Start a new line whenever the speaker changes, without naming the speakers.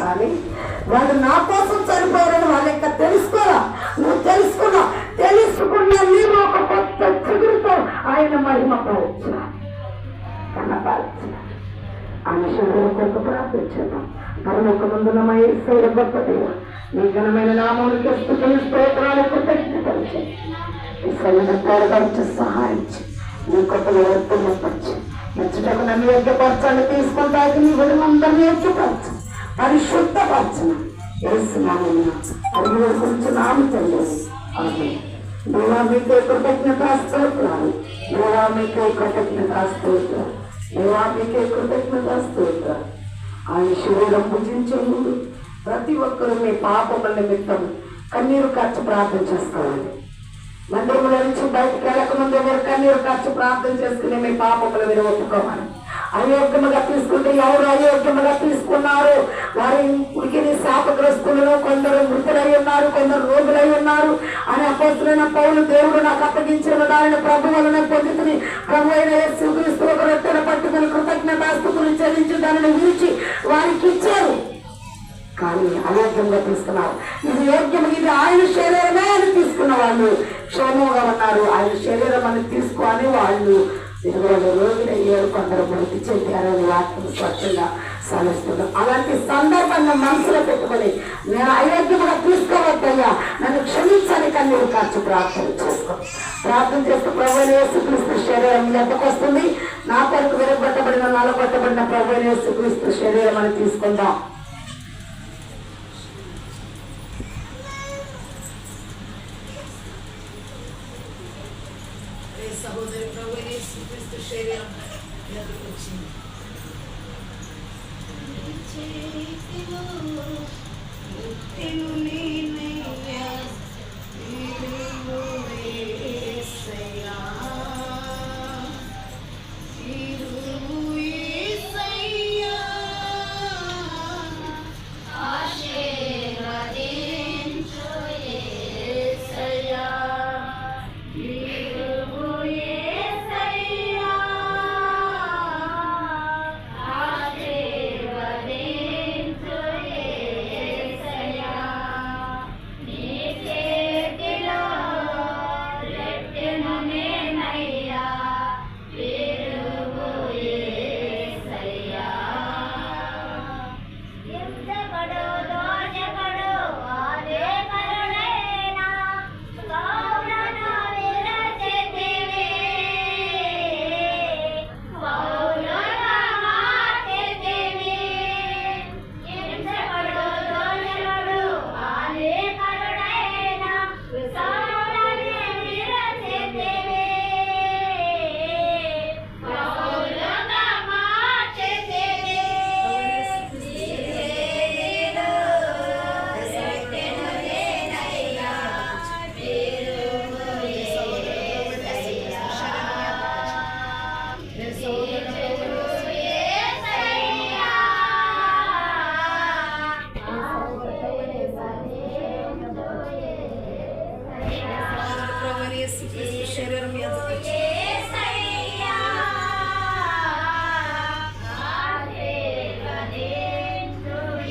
కానీ వాళ్ళు నా కోసం చనిపోయారని వాళ్ళ యొక్క తెలుసుకోరా. నువ్వు తెలుసుకున్న నీవు ఒక కొత్త చిగురుతో ఆయన మహిమపరచు, కనపరచు. ఆయన శరీరం కొరకు ప్రార్థించాం. పరలోకమందున మా యేసయ్య గొప్ప దేవ, నీ ఘనమైన నామమునకు స్తుతులు స్తోత్రాలు కృతజ్ఞతలు చెల్లించు. సహాయం చేయి. నీ కొత్తలు వర్తింపరచు. నచ్చుటకు నన్ను యోగ్యపరచాలి, తీసుకుంటాకి నీ విడుమందరినీ యోగ్యపరచు, పరిశుద్ధపరచను. యేసునామమున అడిగి వేడుకుంటున్నాము తండ్రి. ఆమేన్. దేవా మీకే కృతజ్ఞతాస్తోత్రాలు, దేవా మీకే కృతజ్ఞతాస్తోత్రాలు, దేవా మీకే కృతజ్ఞతాస్తోత్రాలు. ఆయన శరీరం భుజించే ముందు ప్రతి ఒక్కరూ మీ పాపముల నిమిత్తం కన్నీరు కార్చి ప్రార్థన చేసుకోవాలి. మందిరంలో నుంచి బయటకు వెళ్ళకముందు ఎవరు కన్నీరు కార్చి ప్రార్థన చేసుకుని మీ పాపముల మీద ఒప్పుకోవాలి. అయోగ్యముగా తీసుకుంటే ఎవరు అయోగ్యముగా తీసుకున్నారు వారి ఉడికిని శాపగ్రస్తులను, కొందరు మృతులై ఉన్నారు, కొందరు రోగులై ఉన్నారు అని అపోస్తులైన పౌలు దేవుడు నాకు అప్పగించిన దానిని ప్రభు వలన పొందుతుని ప్రభు అయిన యేసుక్రీస్తు ఒక రొట్టెను పట్టుకుని కృతజ్ఞతాస్తుతులు చెల్లించి దానిని విరిచి వారికి ఇచ్చారు. కానీ అయోగ్యంగా తీసుకున్నారు. ఇది యోగ్యం, ఇది ఆయన శరీరమే అని తీసుకున్న వాళ్ళు క్షేమంగా ఉన్నారు. ఆయన శరీరం అని తీసుకొని వాళ్ళు రోజులయ్యారు, కొందరు మృతి చెందారని వాటిని స్వచ్ఛంగా సలిస్తున్నారు. అలాంటి సందర్భంగా మనసులో పెట్టుకొని నేను అయోగ్యముగా తీసుకోవద్దయ్యా, నన్ను క్షమించని కన్నీరు కార్చి ప్రార్థన చేస్తూ ప్రభువైన యేసుక్రీస్తు శరీరం ఎంతకు వస్తుంది. నా కొరకు విరగొట్టబడిన నలగొట్టబడిన ప్రభువైన యేసుక్రీస్తు శరీరం అని తీసుకుందాం. సహోదరి ప్రభువైన యేసుక్రీస్తు శరీరం ఎదురుకు వచ్చింది. శరీరం